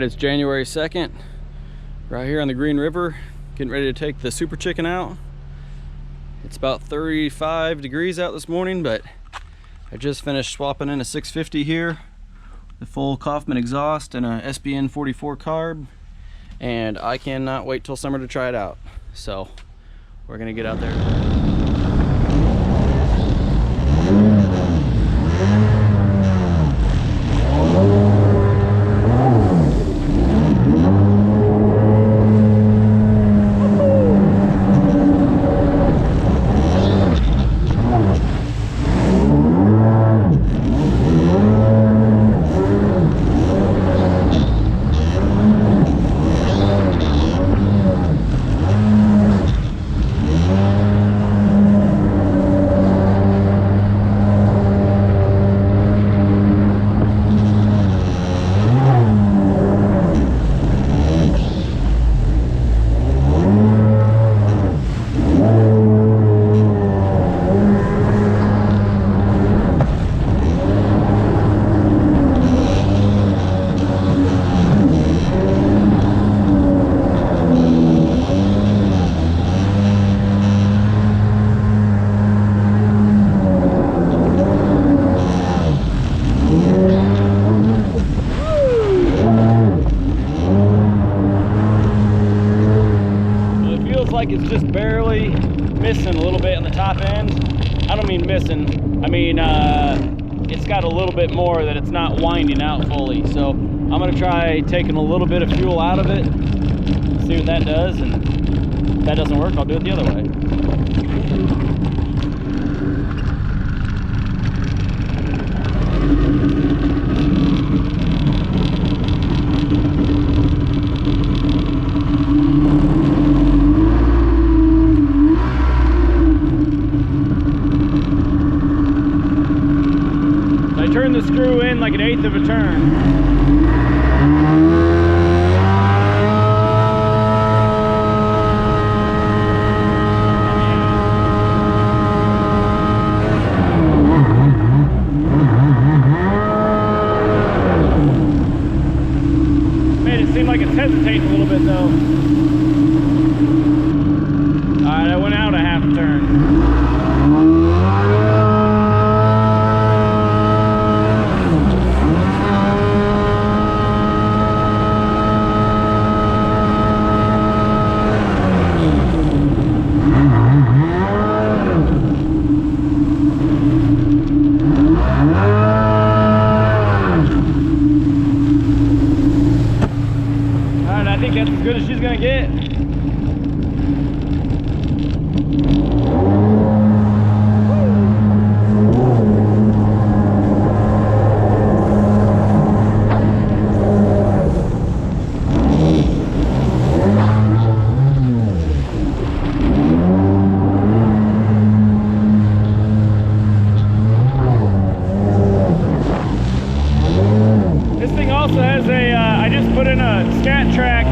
it's January 2nd, right here on the Green River, getting ready to take the Super Chicken out. It's about 35 degrees out this morning, but I just finished swapping in a 650 here, the full Coffman exhaust and a SBN 44 carb, and I cannot wait till summer to try it out. So we're gonna get out there. Like it's just barely missing a little bit on the top end. I don't mean missing, I mean it's got a little bit more that it's not winding out fully. So I'm gonna try taking a little bit of fuel out of it, see what that does, and if that doesn't work, I'll do it the other way. Turn the screw in like 1/8 of a turn. Made it seem like it's hesitating a little bit though. Alright, I went out a 1/2 turn. I think that's as good as she's gonna get. This thing also has a, I just put in a Skat track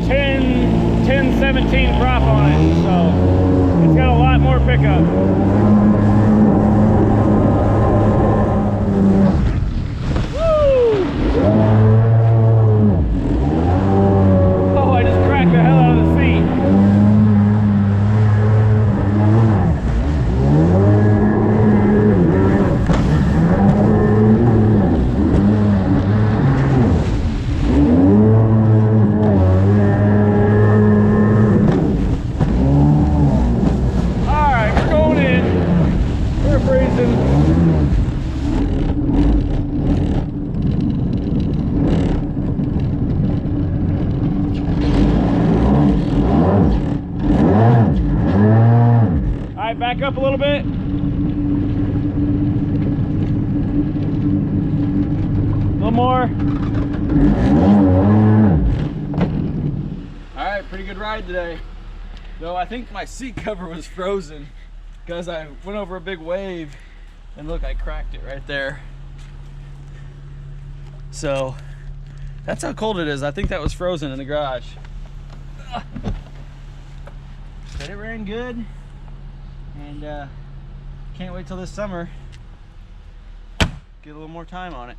1017 prop on it, so it's got a lot more pickup. Woo! Oh, I just cracked the hell out of the seat. Alright, back up a little bit. A little more. Alright, pretty good ride today. Though I think my seat cover was frozen because I went over a big wave and look, I cracked it right there. So that's how cold it is. I think that was frozen in the garage. But it ran good, and can't wait till this summer. Get a little more time on it.